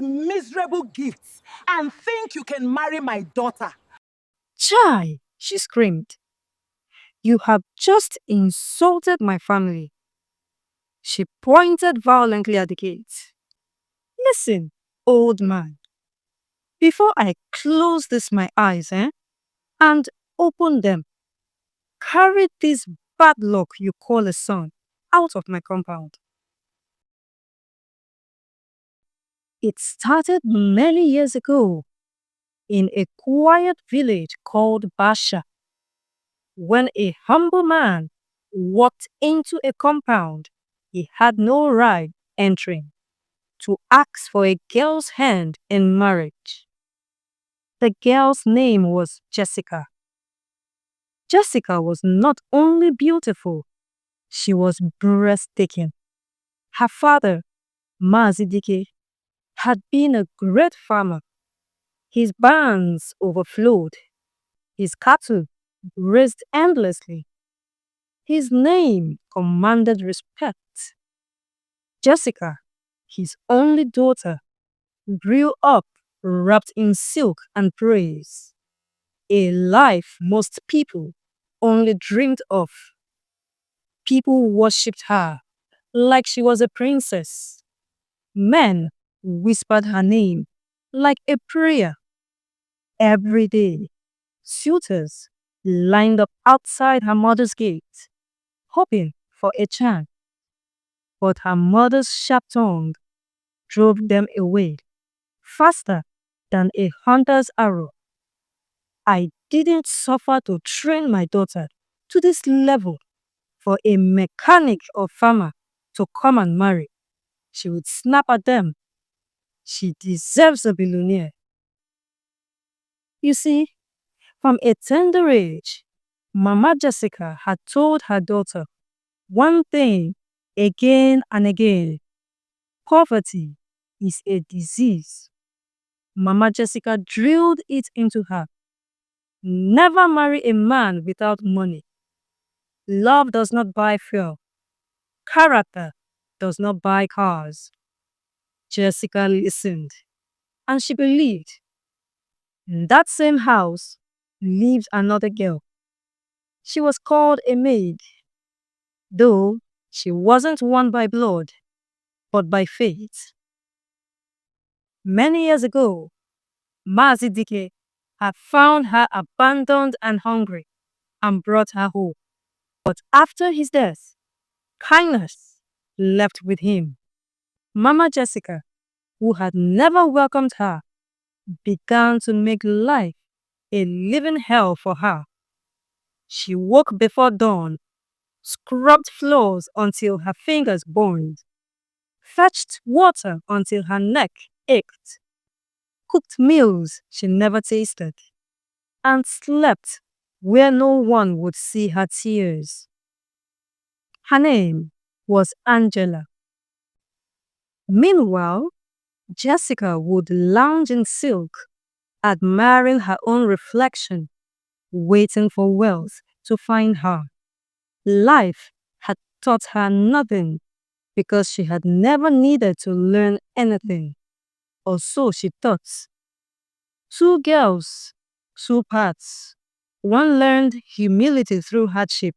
miserable gifts and think you can marry my daughter. Chai, she screamed. You have just insulted my family. She pointed violently at the gate. Listen, old man, before I close this my eyes, and open them, carry this bad luck you call a son out of my compound. It started many years ago in a quiet village called Basha, when a humble man walked into a compound he had no right entering to ask for a girl's hand in marriage. The girl's name was Jessica. Jessica was not only beautiful, she was breathtaking. Her father, Mazidike, had been a great farmer. His barns overflowed. His cattle grazed endlessly. His name commanded respect. Jessica, his only daughter, grew up wrapped in silk and praise, a life most people only dreamed of. People worshipped her like she was a princess. Men whispered her name like a prayer. Every day, suitors lined up outside her mother's gate, hoping for a chance. But her mother's sharp tongue drove them away faster than a hunter's arrow. I didn't suffer to train my daughter to this level for a mechanic or farmer to come and marry. She would snap at them. She deserves a billionaire. You see, from a tender age, Mama Jessica had told her daughter one thing again and again: poverty is a disease. Mama Jessica drilled it into her. Never marry a man without money. Love does not buy fuel. Character does not buy cars. Jessica listened, and she believed. In that same house lived another girl. She was called a maid, though she wasn't one by blood, but by fate. Many years ago, Mazidike had found her abandoned and hungry and brought her home. But after his death, kindness left with him. Mama Jessica, who had never welcomed her, began to make life a living hell for her. She woke before dawn, scrubbed floors until her fingers burned, fetched water until her neck ached, cooked meals she never tasted, and slept where no one would see her tears. Her name was Angela. Meanwhile, Jessica would lounge in silk, admiring her own reflection, waiting for wealth to find her. Life had taught her nothing because she had never needed to learn anything, or so she thought. Two girls, two paths. One learned humility through hardship,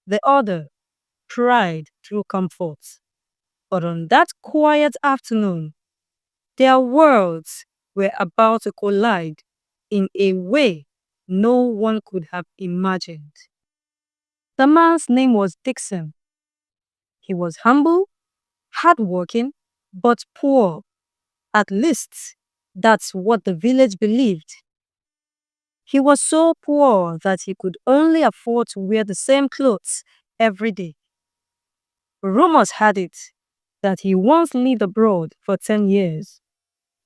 the other pride through comfort. But on that quiet afternoon, their worlds were about to collide in a way no one could have imagined. The man's name was Dickson. He was humble, hardworking, but poor. At least, that's what the village believed. He was so poor that he could only afford to wear the same clothes every day. Rumors had it that he once lived abroad for 10 years,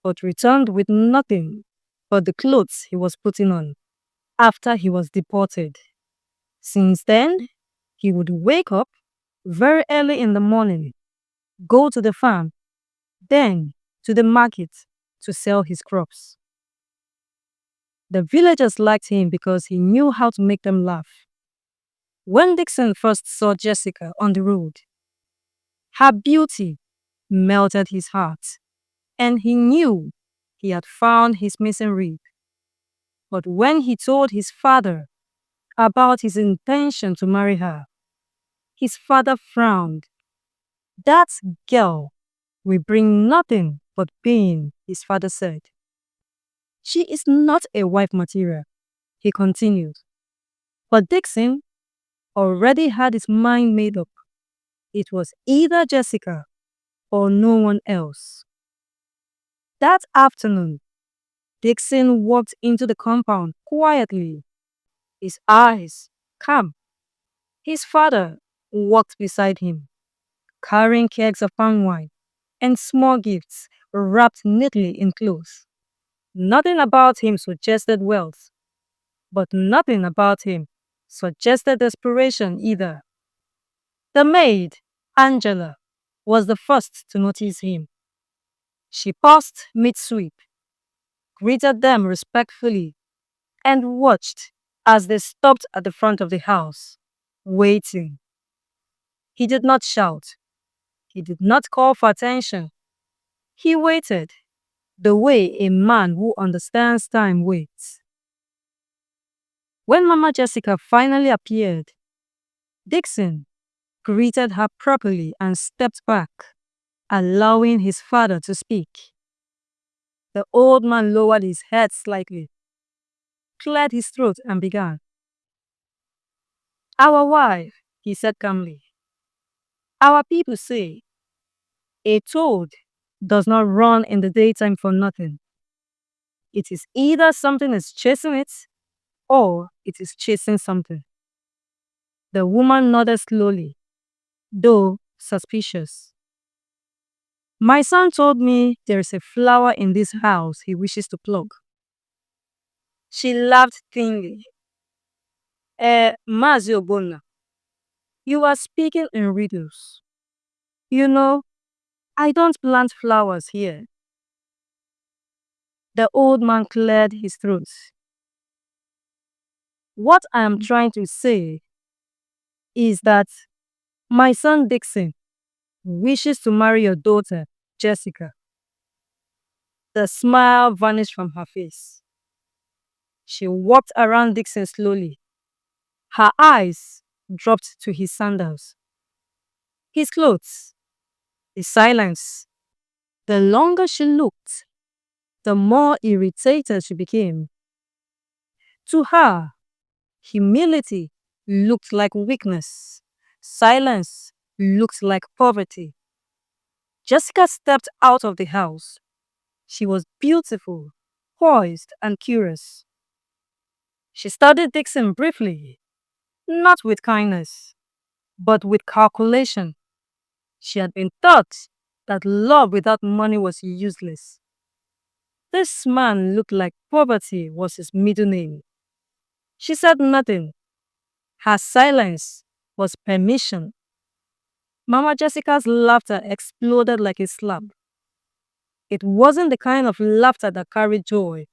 but returned with nothing but the clothes he was putting on after he was deported. Since then, he would wake up very early in the morning, go to the farm, then to the market to sell his crops. The villagers liked him because he knew how to make them laugh. When Dickson first saw Jessica on the road, her beauty melted his heart. and he knew he had found his missing rib. But when he told his father about his intention to marry her, his father frowned. That girl will bring nothing but pain, his father said. She is not a wife material, he continued. But Dickson already had his mind made up. It was either Jessica or no one else. That afternoon, Dickson walked into the compound quietly, his eyes calm. His father walked beside him, carrying kegs of palm wine and small gifts wrapped neatly in clothes. Nothing about him suggested wealth, but nothing about him suggested desperation either. The maid, Angela, was the first to notice him. She paused mid-sweep, greeted them respectfully, and watched as they stopped at the front of the house, waiting. He did not shout. He did not call for attention. He waited, the way a man who understands time waits. When Mama Jessica finally appeared, Dickson greeted her properly and stepped back, allowing his father to speak. The old man lowered his head slightly, cleared his throat, and began. Our wife, he said calmly. Our people say, a toad does not run in the daytime for nothing. It is either something is chasing it or it is chasing something. The woman nodded slowly, though suspicious. My son told me there is a flower in this house he wishes to pluck. She laughed thinly. Mazi Obona, you are speaking in riddles. You know, I don't plant flowers here. The old man cleared his throat. What I am trying to say is that my son Dickson wishes to marry your daughter, Jessica. The smile vanished from her face. She walked around Dickson slowly. Her eyes dropped to his sandals, his clothes, his silence. The longer she looked, the more irritated she became. To her, humility looked like weakness. Silence looked like poverty. Jessica stepped out of the house. She was beautiful, poised, and curious. She studied Dickson briefly, not with kindness, but with calculation. She had been taught that love without money was useless. This man looked like poverty was his middle name. She said nothing. Her silence was permission. Mama Jessica's laughter exploded like a slap. It wasn't the kind of laughter that carried joy.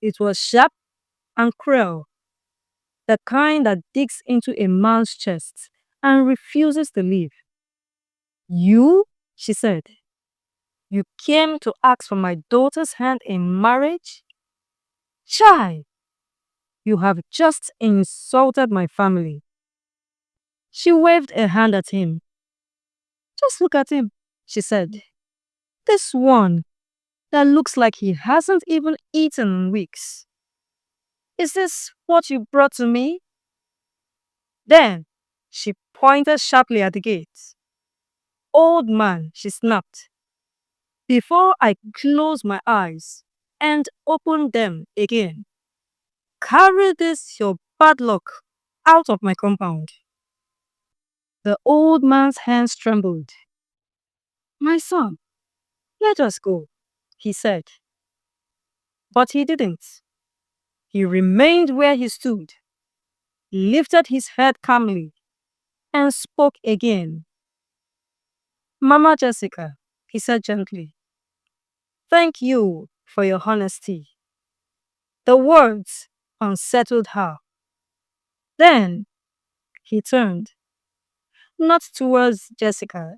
It was sharp and cruel, the kind that digs into a man's chest and refuses to leave. You, she said, you came to ask for my daughter's hand in marriage? Chai, you have just insulted my family. She waved a hand at him. Just look at him, she said. This one that looks like he hasn't even eaten in weeks. Is this what you brought to me? Then she pointed sharply at the gate. Old man, she snapped. Before I close my eyes and open them again, carry this your bad luck out of my compound. The old man's hands trembled. My son, let us go, he said. But he didn't. He remained where he stood, lifted his head calmly, and spoke again. Mama Jessica, he said gently, thank you for your honesty. The words unsettled her. Then he turned, not towards Jessica,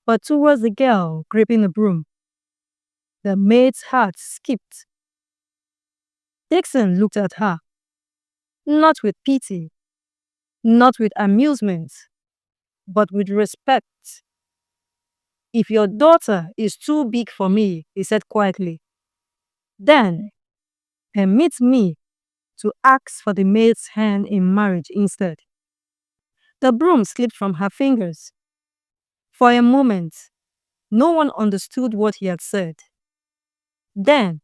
but towards the girl gripping the broom. The maid's heart skipped. Dickson looked at her, not with pity, not with amusement, but with respect. If your daughter is too big for me, he said quietly, then permit me to ask for the maid's hand in marriage instead. The broom slipped from her fingers. For a moment, no one understood what he had said. Then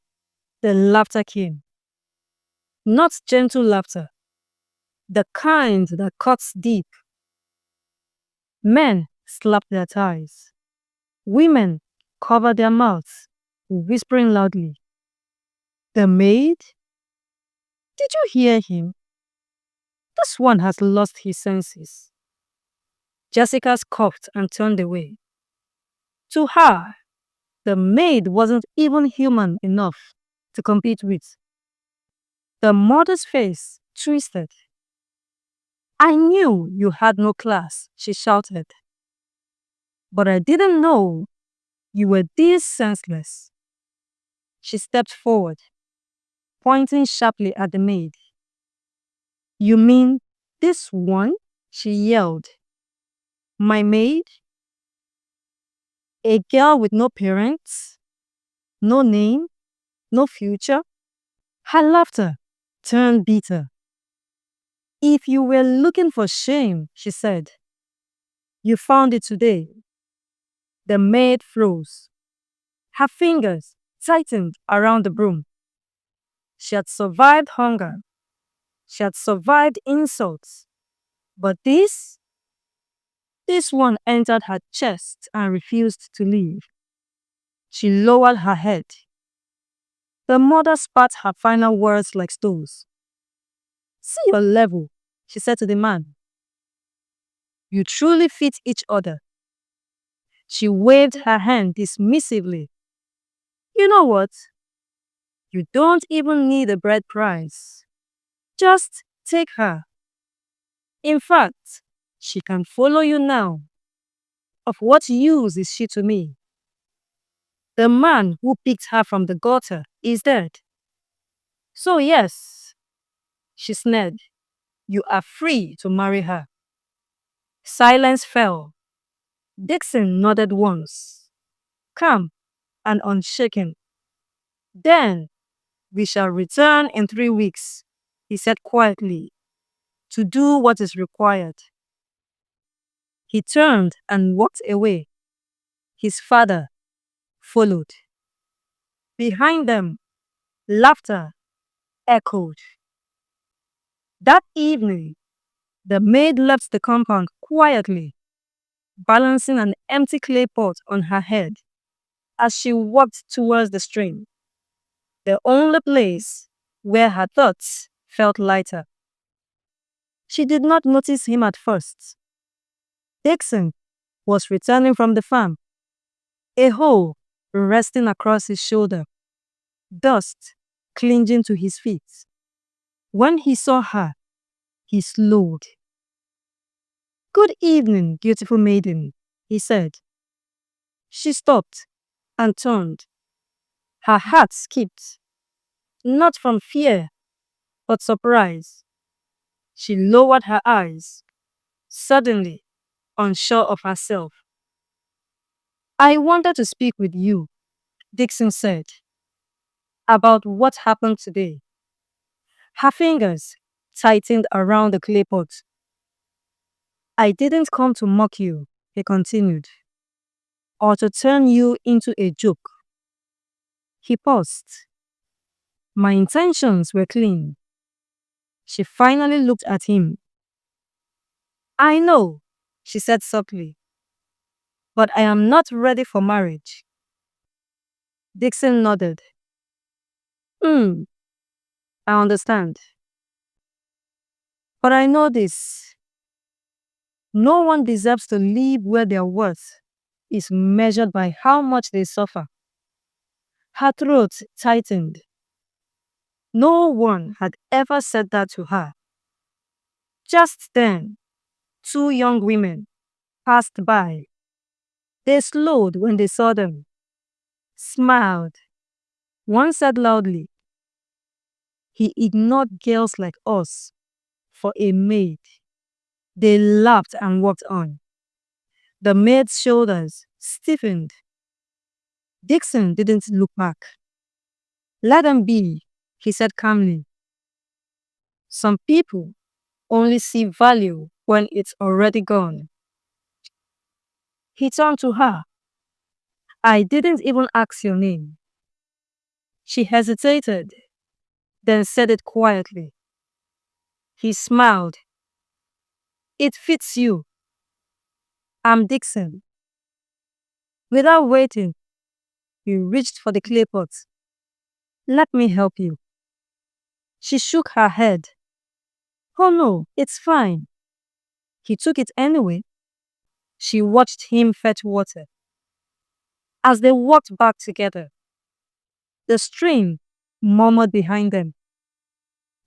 the laughter came. Not gentle laughter, the kind that cuts deep. Men slapped their thighs. Women covered their mouths, whispering loudly. The maid? Did you hear him? This one has lost his senses. Jessica coughed and turned away. To her, the maid wasn't even human enough to compete with. The mother's face twisted. I knew you had no class, she shouted. But I didn't know you were this senseless. She stepped forward, pointing sharply at the maid. You mean this one? She yelled. My maid? A girl with no parents, no name, no future? Her laughter turned bitter. If you were looking for shame, she said, you found it today. The maid froze. Her fingers tightened around the broom. She had survived hunger. She had survived insults. But this one entered her chest and refused to leave. She lowered her head. The mother spat her final words like stones. See your level, she said to the man. You truly fit each other. She waved her hand dismissively. You know what? You don't even need a bride price. Just take her. In fact, she can follow you now. Of what use is she to me? The man who picked her from the gutter is dead. So yes, she sneered, you are free to marry her. Silence fell. Dickson nodded once, calm and unshaken. Then we shall return in 3 weeks, he said quietly, to do what is required. He turned and walked away. His father followed. Behind them, laughter echoed. That evening, the maid left the compound quietly, balancing an empty clay pot on her head as she walked towards the stream, the only place where her thoughts felt lighter. She did not notice him at first. Dickson was returning from the farm, a hoe resting across his shoulder, dust clinging to his feet. When he saw her, he slowed. Good evening, beautiful maiden, he said. She stopped and turned. Her heart skipped, not from fear, but surprise. She lowered her eyes, suddenly unsure of herself. I wanted to speak with you, Dickson said, about what happened today. Her fingers tightened around the clay pot. I didn't come to mock you, he continued, or to turn you into a joke. He paused. My intentions were clean. She finally looked at him. I know, she said softly, but I am not ready for marriage. Dickson nodded. I understand. But I know this. No one deserves to live where their worth is measured by how much they suffer. Her throat tightened. No one had ever said that to her. Just then, 2 young women passed by. They slowed when they saw them, smiled, One said loudly, "He ignored girls like us for a maid." They laughed and walked on. The maid's shoulders stiffened. Dickson didn't look back. "Let them be," he said calmly. "Some people only see value when it's already gone." He turned to her. "I didn't even ask your name." She hesitated, then said it quietly. He smiled. "It fits you. I'm Dickson." Without waiting, he reached for the clay pot. "Let me help you." She shook her head. "Oh no, it's fine." He took it anyway. She watched him fetch water. As they walked back together, the stream murmured behind them,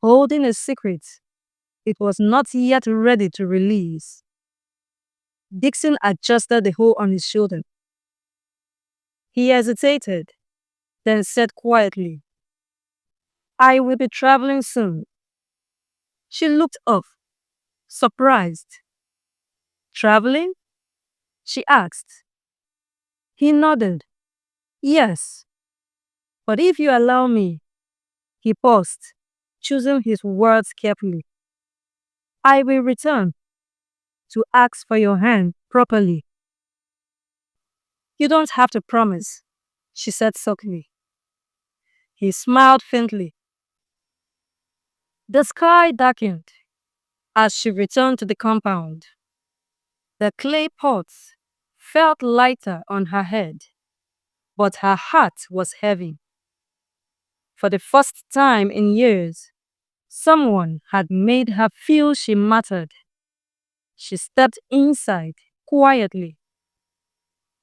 holding a secret it was not yet ready to release. Dickson adjusted the hole on his shoulder. He hesitated, then said quietly, "I will be traveling soon." She looked up, surprised. "Traveling?" she asked. He nodded. "Yes, but if you allow me," he paused, choosing his words carefully, "I will return to ask for your hand properly." "You don't have to promise," she said softly. He smiled faintly. The sky darkened as she returned to the compound. The clay pots felt lighter on her head, but her heart was heavy. For the first time in years, someone had made her feel she mattered. She stepped inside quietly.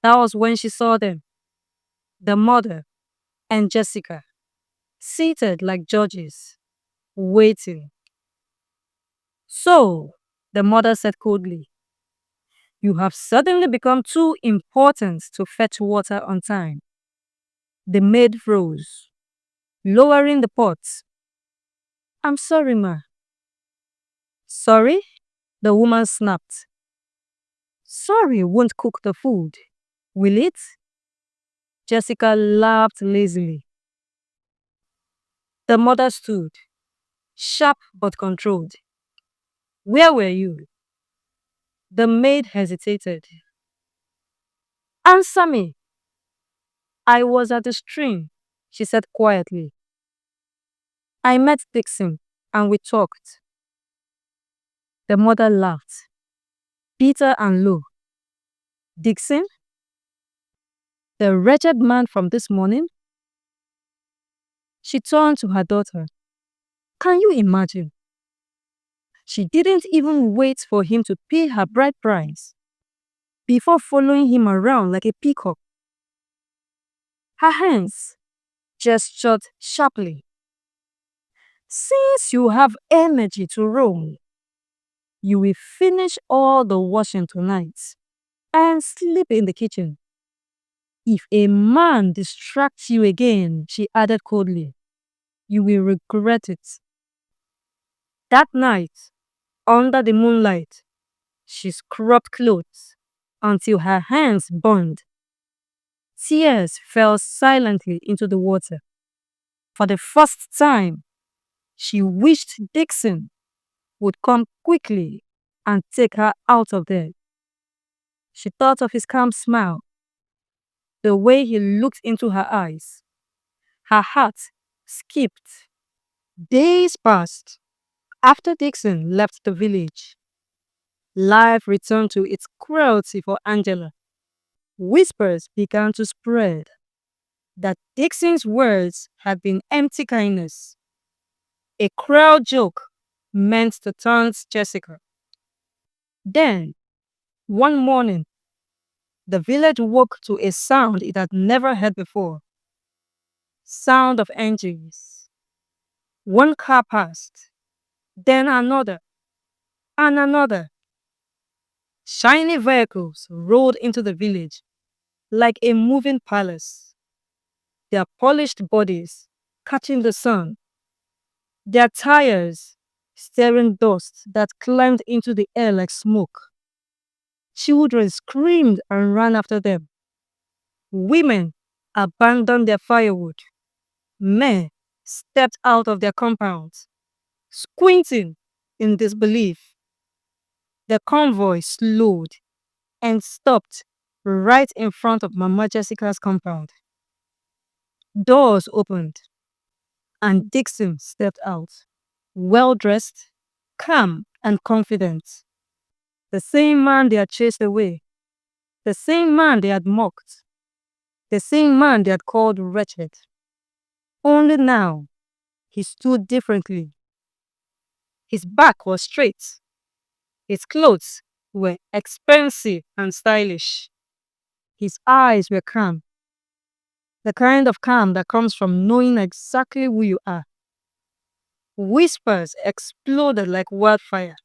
That was when she saw them, the mother and Jessica, seated like judges, waiting. "So," the mother said coldly, "you have suddenly become too important to fetch water on time." The maid rose, lowering the pot. "I'm sorry, ma." "Sorry?" the woman snapped. "Sorry won't cook the food, will it?" Jessica laughed lazily. The mother stood, sharp but controlled. "Where were you?" The maid hesitated. "Answer me." "I was at the stream," she said quietly. "I met Dickson and we talked." The mother laughed, bitter and low. "Dickson? The wretched man from this morning?" She turned to her daughter. "Can you imagine? She didn't even wait for him to pay her bride price before following him around like a peacock." Her hands gestured sharply. "Since you have energy to roam, you will finish all the washing tonight and sleep in the kitchen. If a man distracts you again," she added coldly, "you will regret it." That night, under the moonlight, she scrubbed clothes until her hands burned. Tears fell silently into the water. For the first time, she wished Dickson would come quickly and take her out of there. She thought of his calm smile, the way he looked into her eyes. Her heart skipped. Days passed. After Dickson left the village, life returned to its cruelty for Angela. Whispers began to spread that Dickson's words had been empty kindness, a cruel joke meant to taunt Jessica. Then, one morning, the village woke to a sound it had never heard before. Sound of engines. One car passed, then another, and another. Shiny vehicles rolled into the village like a moving palace. their polished bodies catching the sun, their tires stirring dust that climbed into the air like smoke. Children screamed and ran after them. Women abandoned their firewood. Men stepped out of their compounds, squinting in disbelief. The convoy slowed and stopped right in front of Mama Jessica's compound. Doors opened, and Dickson stepped out, well dressed, calm, and confident. The same man they had chased away, the same man they had mocked, the same man they had called wretched. Only now, he stood differently. His back was straight, his clothes were expensive and stylish. His eyes were calm, the kind of calm that comes from knowing exactly who you are. Whispers exploded like wildfire.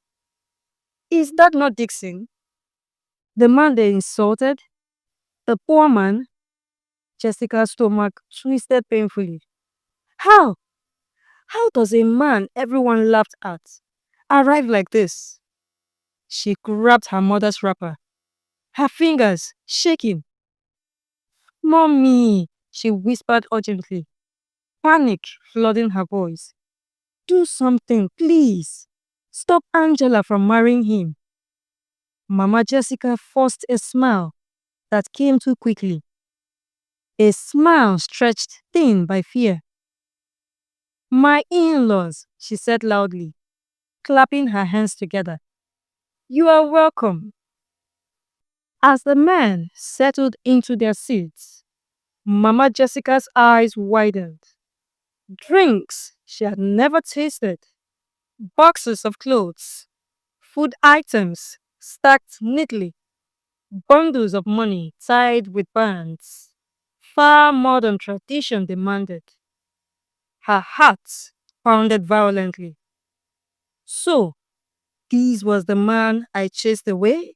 Is that not Dickson? The man they insulted? The poor man? Jessica's stomach twisted painfully. How? How does a man everyone laughed at arrive like this? She grabbed her mother's wrapper, her fingers shaking. Mommy, she whispered urgently, panic flooding her voice. Do something, please. Stop Angela from marrying him. Mama Jessica forced a smile that came too quickly. A smile stretched thin by fear. My in-laws, she said loudly, clapping her hands together. You are welcome. As the men settled into their seats, Mama Jessica's eyes widened. Drinks she had never tasted, boxes of clothes, food items stacked neatly, bundles of money tied with bands, far more than tradition demanded. Her heart pounded violently. So, this was the man I chased away?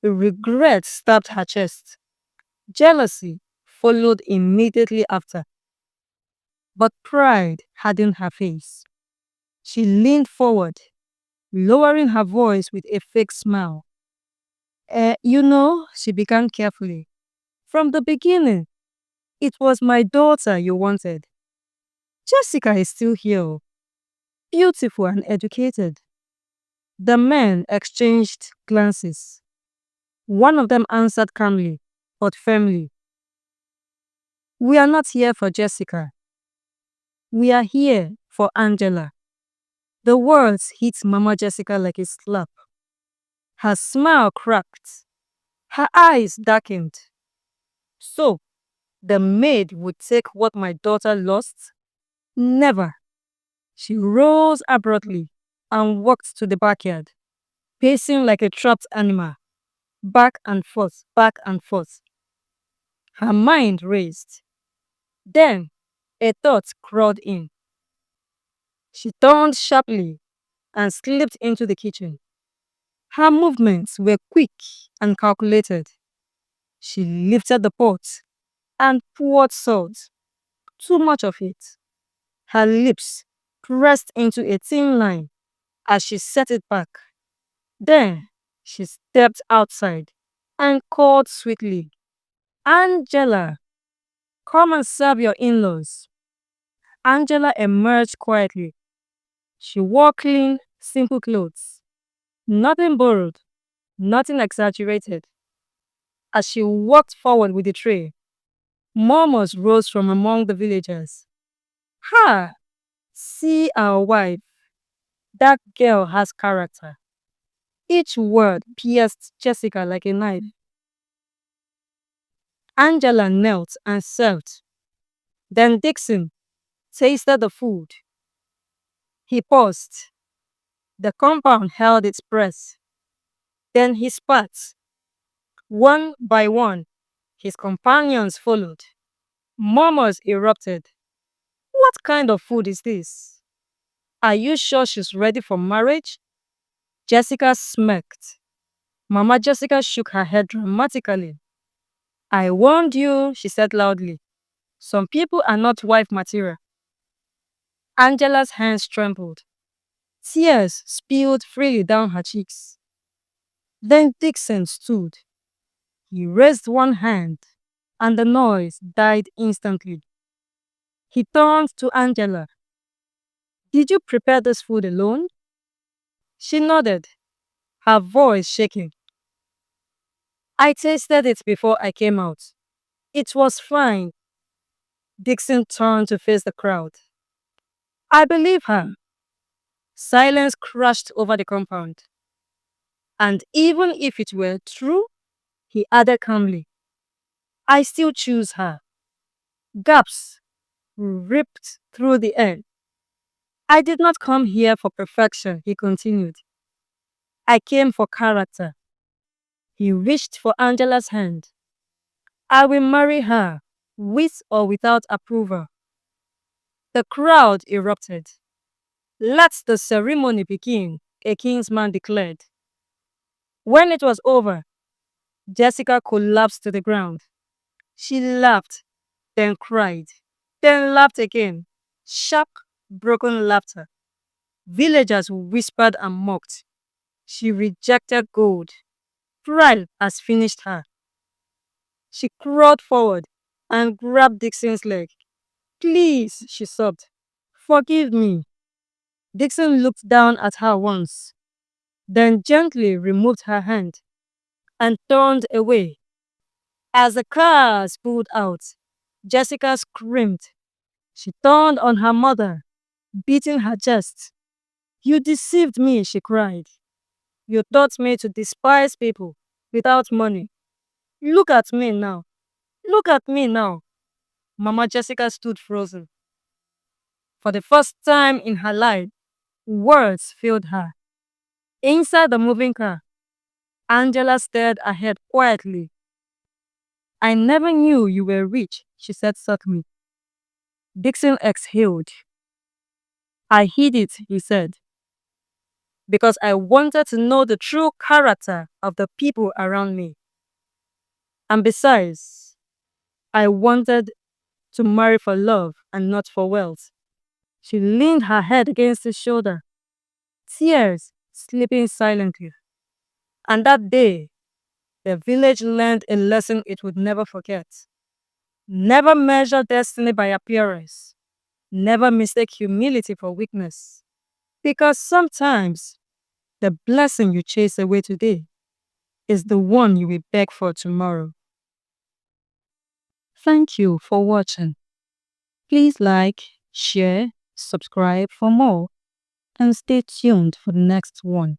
Regret stabbed her chest. Jealousy followed immediately after. But pride hardened her face. She leaned forward, lowering her voice with a fake smile. She began carefully. From the beginning, it was my daughter you wanted. Jessica is still here, beautiful and educated. The men exchanged glances. One of them answered calmly, but firmly. We are not here for Jessica. We are here for Angela. The words hit Mama Jessica like a slap. Her smile cracked. Her eyes darkened. So, the maid would take what my daughter lost? Never. She rose abruptly and walked to the backyard, pacing like a trapped animal, back and forth, back and forth. Her mind raced. Then, a thought crawled in. She turned sharply and slipped into the kitchen. Her movements were quick and calculated. She lifted the pot and poured salt, too much of it. Her lips pressed into a thin line as she set it back. Then she stepped outside and called sweetly, Angela, come and serve your in-laws. Angela emerged quietly. She wore clean, simple clothes. Nothing borrowed, nothing exaggerated. As she walked forward with the tray, murmurs rose from among the villagers. Ha! See our wife. That girl has character. Each word pierced Jessica like a knife. Angela knelt and served. Then Dickson tasted the food. He paused. The compound held its breath. Then he spat. One by one, his companions followed. Murmurs erupted. What kind of food is this? Are you sure she's ready for marriage? Jessica smirked. Mama Jessica shook her head dramatically. I warned you, she said loudly. Some people are not wife material. Angela's hands trembled. Tears spilled freely down her cheeks. Then Dickson stood. He raised one hand, and the noise died instantly. He turned to Angela. Did you prepare this food alone? She nodded, her voice shaking. I tasted it before I came out. It was fine. Dickson turned to face the crowd. I believe her. Silence crashed over the compound. And even if it were true, he added calmly, I still choose her. Gaps ripped through the air. I did not come here for perfection, he continued. I came for character. He reached for Angela's hand. I will marry her, with or without approval. The crowd erupted. Let the ceremony begin, a kingsman declared. When it was over, Jessica collapsed to the ground. She laughed, then cried, then laughed again. Sharp, broken laughter. Villagers whispered and mocked. She rejected gold. Pride has finished her. She crawled forward and grabbed Dixon's leg. Please, she sobbed. Forgive me. Dickson looked down at her once, then gently removed her hand and turned away. As the cars pulled out, Jessica screamed. She turned on her mother, beating her chest. You deceived me, she cried. You taught me to despise people without money. Look at me now. Look at me now. Mama Jessica stood frozen. For the first time in her life, words failed her. Inside the moving car, Angela stared ahead quietly. I never knew you were rich, she said softly. Dickson exhaled. I hid it, he said, because I wanted to know the true character of the people around me. And besides, I wanted to marry for love and not for wealth. She leaned her head against his shoulder, tears slipping silently. And that day, the village learned a lesson it would never forget. Never measure destiny by appearance. Never mistake humility for weakness. Because sometimes the blessing you chase away today is the one you will beg for tomorrow. Thank you for watching. Please like, share, subscribe for more, and stay tuned for the next one.